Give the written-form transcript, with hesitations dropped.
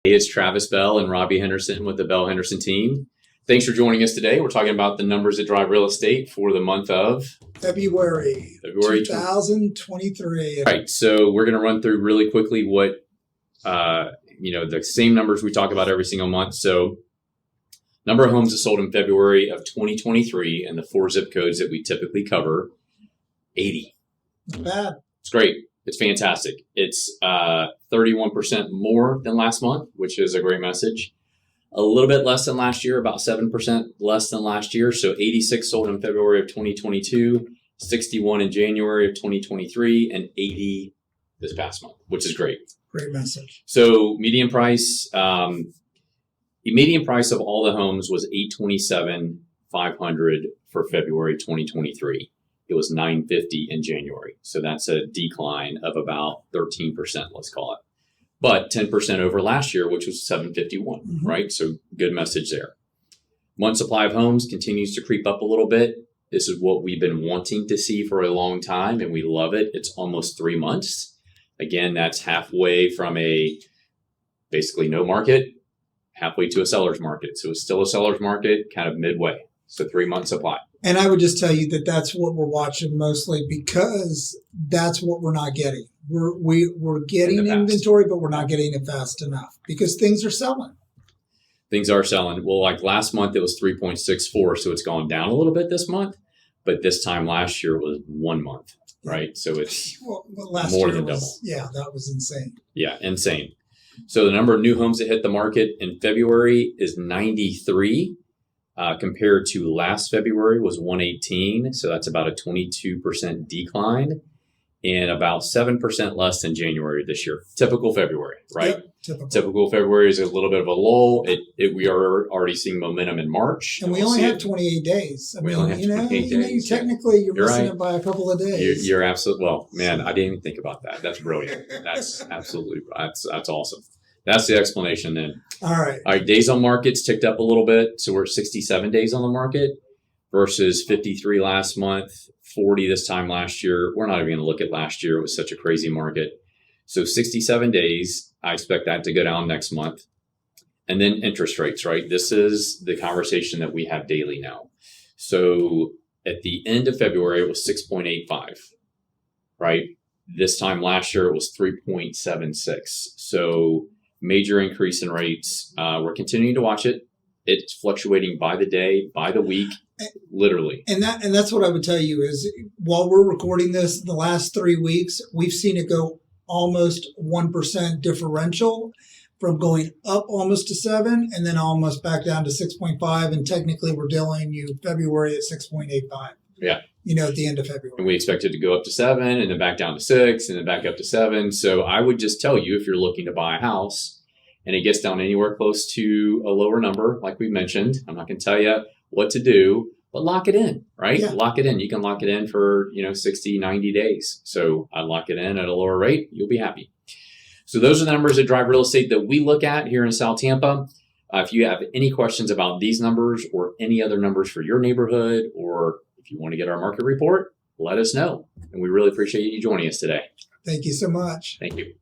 Hey, it's Travis Bell and Robbie Henderson with the Bell Henderson team. Thanks for joining us today. We're talking about the numbers that drive real estate for the month of February 2023. Right. So we're going to run through really quickly what, the same numbers we talk about every single month. So number of homes that sold in February of 2023 and the 4 zip codes that we typically cover, 80. Not bad. It's great. It's fantastic. It's 31% more than last month, which is a great message. A little bit less than last year, about 7% less than last year. So 86 sold in February of 2022, 61 in January of 2023, and 80 this past month, which is great. Great message. So median price, the median price of all the homes was $827,500 for February 2023. It was $950 in January. So that's a decline of about 13%, let's call it. But 10% over last year, which was $751, right? So good message there. Month supply of homes continues to creep up a little bit. This is what we've been wanting to see for a long time, and we love it. It's almost 3 months. Again, that's halfway from a basically no market, halfway to a seller's market. So it's still a seller's market, kind of midway. So 3 month supply. And I would just tell you that that's what we're watching mostly because that's what we're not getting. We're getting inventory, but we're not getting it fast enough because things are selling. Things are selling. Well, like last month, it was 3.64. So it's gone down a little bit this month. But this time last year was 1 month, right? So it's more than double. Yeah, that was insane. Yeah, insane. So the number of new homes that hit the market in February is 93. Compared to last February was 118. So that's about a 22% decline and about 7% less than January this year. Typical February, right? Yep, typical February is a little bit of a lull. We are already seeing momentum in March. And we only have 28 days. I mean, technically you're missing it by a couple of days. You're absolutely, well, man, I didn't even think about that. That's brilliant. That's absolutely, that's awesome. That's the explanation then. All right. Days on markets ticked up a little bit. So we're at 67 days on the market versus 53 last month, 40 this time last year. We're not even going to look at last year. It was such a crazy market. So 67 days. I expect that to go down next month. And then interest rates, right? This is the conversation that we have daily now. So at the end of February, it was 6.85, right? This time last year, it was 3.76. So major increase in rates. We're continuing to watch it. It's fluctuating by the day, by the week, literally. And that's what I would tell you is while we're recording this, the last 3 weeks, we've seen it go almost 1% differential from going up almost to 7 and then almost back down to 6.5. And technically we're dealing February at 6.85. Yeah. At the end of February. And we expect it to go up to 7 and then back down to 6 and then back up to 7. So I would just tell you, if you're looking to buy a house and it gets down anywhere close to a lower number, like we mentioned, I'm not going to tell you what to do, but lock it in, right? Yeah. Lock it in. You can lock it in for, 60, 90 days. So I lock it in at a lower rate. You'll be happy. So those are the numbers that drive real estate that we look at here in South Tampa. If you have any questions about these numbers or any other numbers for your neighborhood, or if you want to get our market report, let us know. And we really appreciate you joining us today. Thank you so much. Thank you.